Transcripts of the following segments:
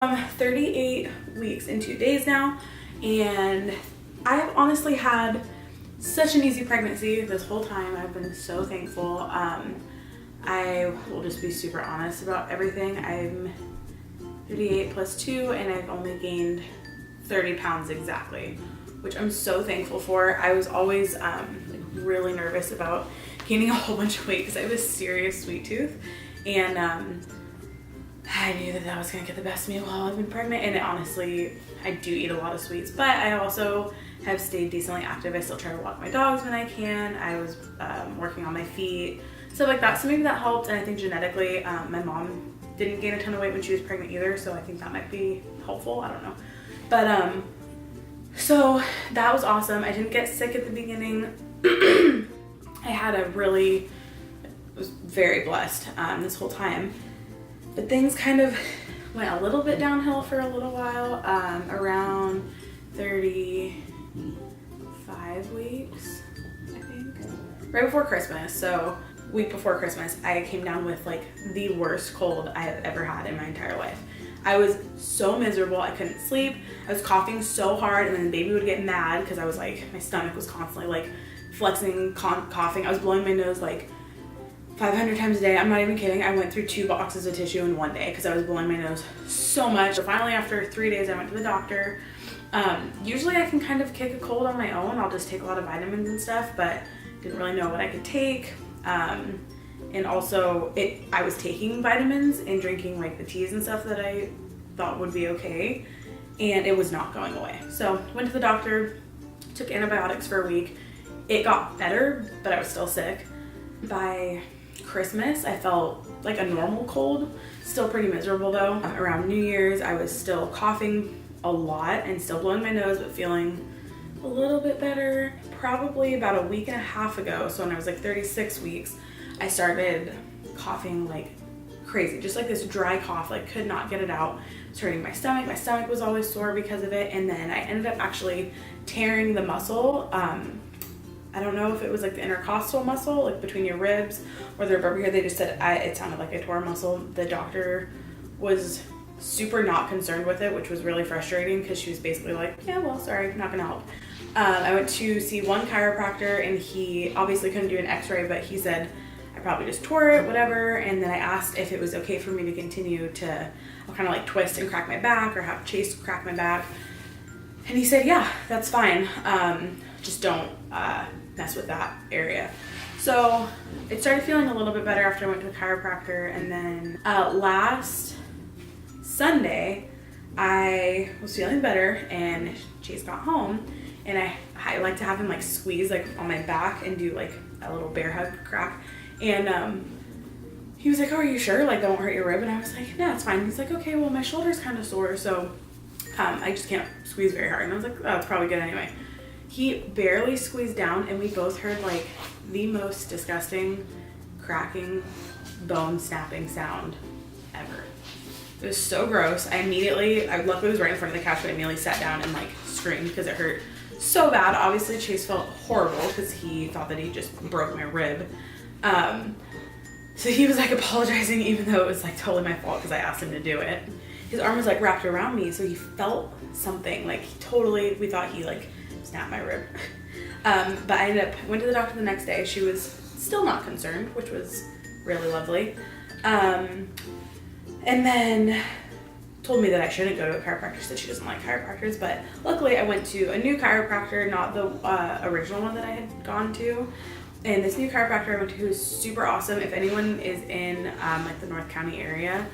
I'm 38 weeks and 2 days now, and I have honestly had such an easy pregnancy this whole time. I've been so thankful. I will just be super honest about everything. I'm 38 plus 2, and I've only gained 30 pounds exactly, which I'm so thankful for. I was always really nervous about gaining a whole bunch of weight because I have a serious sweet tooth, and I knew that was going to get the best of me while I've been pregnant, and honestly, I do eat a lot of sweets, but I also have stayed decently active. I still try to walk my dogs when I can. I was working on my feet, stuff like that, so maybe that helped. And I think genetically, my mom didn't gain a ton of weight when she was pregnant either, so I think that might be helpful. I don't know. But so that was awesome. I didn't get sick at the beginning. I was very blessed this whole time. But things kind of went a little bit downhill for a little while, around 35 weeks, I think. Right before Christmas, so week before Christmas, I came down with like the worst cold I have ever had in my entire life. I was so miserable, I couldn't sleep, I was coughing so hard, and then the baby would get mad because I was like, my stomach was constantly like flexing, coughing. I was blowing my nose like 500 times a day. I'm not even kidding. I went through 2 boxes of tissue in one day because I was blowing my nose so much. So finally, after 3 days, I went to the doctor. Usually I can kind of kick a cold on my own. I'll just take a lot of vitamins and stuff, but didn't really know what I could take. And also I was taking vitamins and drinking like the teas and stuff that I thought would be okay, and it was not going away. So went to the doctor, took antibiotics for a week. It got better, but I was still sick. By Christmas, I felt like a normal cold, still pretty miserable though. Around New Year's, I was still coughing a lot and still blowing my nose, but feeling a little bit better. Probably about a week and a half ago, so when I was like 36 weeks, I started coughing like crazy, just like this dry cough, like could not get it out. It was hurting my stomach. My stomach was always sore because of it, and then I ended up actually tearing the muscle. I don't know if it was like the intercostal muscle, like between your ribs or the rib over here. They just said it sounded like I tore a muscle. The doctor was super not concerned with it, which was really frustrating because she was basically like, yeah, well, sorry, not gonna help. I went to see one chiropractor, and he obviously couldn't do an x-ray, but he said I probably just tore it, whatever. And then I asked if it was okay for me to continue to kind of like twist and crack my back or have Chase crack my back. And he said, yeah, that's fine. Just don't mess with that area. So it started feeling a little bit better after I went to the chiropractor, and then last Sunday I was feeling better, and Chase got home, and I like to have him like squeeze like on my back and do like a little bear hug crack, and he was like, oh, are you sure, like that won't hurt your rib? And I was like, no, it's fine. He's like, okay, well my shoulder's kind of sore, so I just can't squeeze very hard. And I was like, oh, it's probably good anyway. He barely squeezed down, and we both heard like the most disgusting cracking, bone snapping sound ever. It was so gross. I luckily was right in front of the couch, but I immediately sat down and like screamed because it hurt so bad. Obviously Chase felt horrible because he thought that he just broke my rib. So he was like apologizing, even though it was like totally my fault because I asked him to do it. His arm was like wrapped around me, so he felt something, like we thought he like snapped my rib. But I went to the doctor the next day. She was still not concerned, which was really lovely. And then told me that I shouldn't go to a chiropractor. She said she doesn't like chiropractors, but luckily I went to a new chiropractor, not the original one that I had gone to. And this new chiropractor I went to is super awesome. If anyone is in like the North County area,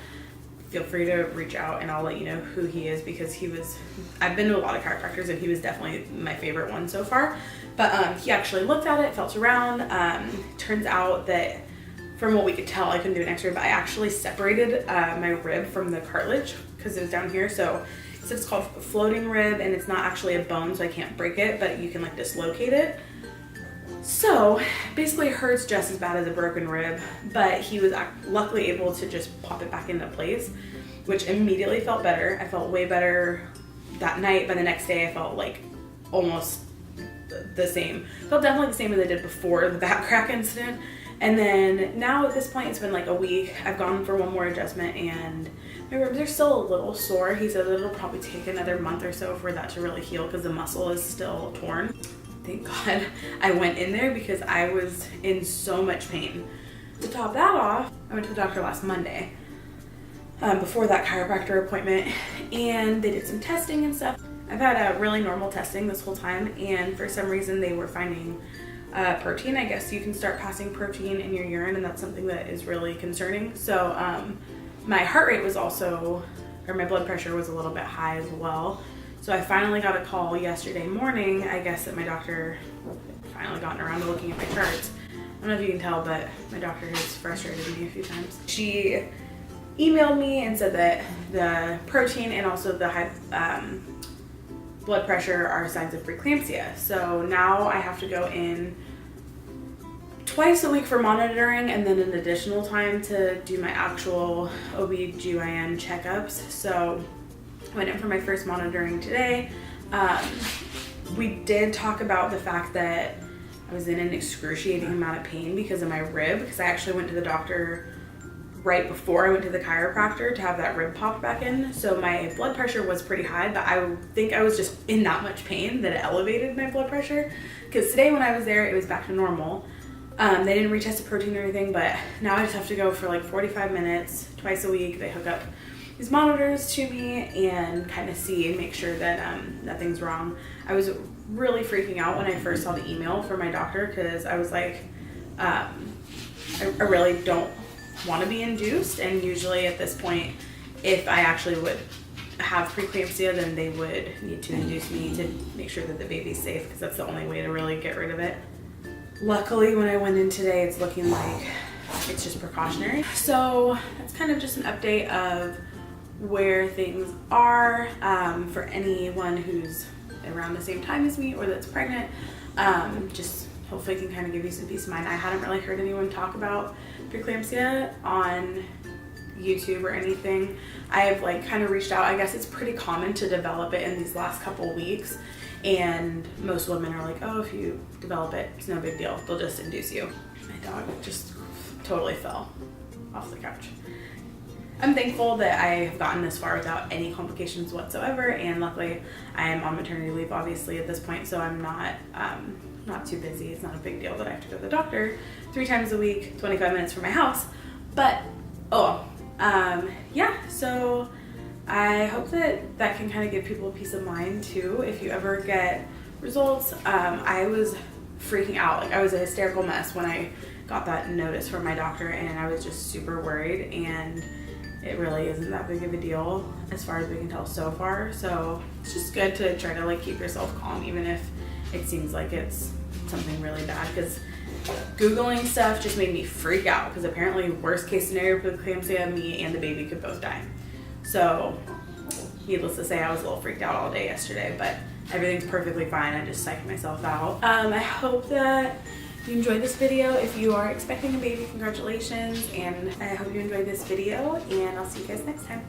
feel free to reach out and I'll let you know who he is, because I've been to a lot of chiropractors and he was definitely my favorite one so far. But he actually looked at it, felt around. Turns out that from what we could tell, I couldn't do an x-ray, but I actually separated my rib from the cartilage because it was down here. So it's called floating rib, and it's not actually a bone, so I can't break it, but you can like dislocate it. So basically it hurts just as bad as a broken rib, but he was luckily able to just pop it back into place, which immediately felt better. I felt way better that night. By the next day I felt like almost the same. Felt definitely the same as I did before the back crack incident. And then now at this point, it's been like a week. I've gone for one more adjustment, and My ribs are still a little sore. He said that it'll probably take another month or so for that to really heal because the muscle is still torn. Thank God I went in there because I was in so much pain. To top that off, I went to the doctor last Monday before that chiropractor appointment, and they did some testing and stuff. I've had a really normal testing this whole time, and for some reason they were finding protein. I guess you can start passing protein in your urine, and that's something that is really concerning. So my heart rate was also, or my blood pressure was a little bit high as well. So I finally got a call yesterday morning, I guess, that my doctor finally gotten around to looking at my charts. I don't know if you can tell, but my doctor has frustrated me a few times. She emailed me and said that the protein and also the high blood pressure are signs of preeclampsia. So now I have to go in twice a week for monitoring and then an additional time to do my actual OB/GYN checkups. So I went in for my first monitoring today. We did talk about the fact that I was in an excruciating amount of pain because of my rib, because I actually went to the doctor right before I went to the chiropractor to have that rib popped back in. So my blood pressure was pretty high, but I think I was just in that much pain that it elevated my blood pressure. Because today when I was there, it was back to normal. They didn't retest the protein or anything, but now I just have to go for like 45 minutes twice a week. They hook up these monitors to me and kind of see and make sure that nothing's wrong. I was really freaking out when I first saw the email from my doctor because I was like, I really don't want to be induced, and usually at this point, if I actually would have preeclampsia, then they would need to induce me to make sure that the baby's safe, because that's the only way to really get rid of it. Luckily, when I went in today, it's looking like it's just precautionary. So that's kind of just an update of where things are for anyone who's around the same time as me or that's pregnant. Just hopefully can kind of give you some peace of mind. I hadn't really heard anyone talk about preeclampsia on YouTube or anything. I have like kind of reached out. I guess it's pretty common to develop it in these last couple weeks, and most women are like, oh, if you develop it, it's no big deal, they'll just induce you. My dog just totally fell off the couch. I'm thankful that I have gotten this far without any complications whatsoever, and luckily I am on maternity leave obviously at this point, so I'm not too busy. It's not a big deal that I have to go to the doctor 3 times a week, 25 minutes from my house. But yeah, so I hope that that can kind of give people peace of mind too. If you ever get results, I was freaking out. Like, I was a hysterical mess when I got that notice from my doctor, and I was just super worried, and it really isn't that big of a deal as far as we can tell so far. So it's just good to try to like keep yourself calm, even if it seems like it's something really bad, because Googling stuff just made me freak out, because apparently worst case scenario for preeclampsia, me and the baby could both die. So needless to say, I was a little freaked out all day yesterday, but everything's perfectly fine. I just psyched myself out. I hope that you enjoyed this video. If you are expecting a baby, congratulations, and I hope you enjoyed this video, and I'll see you guys next time.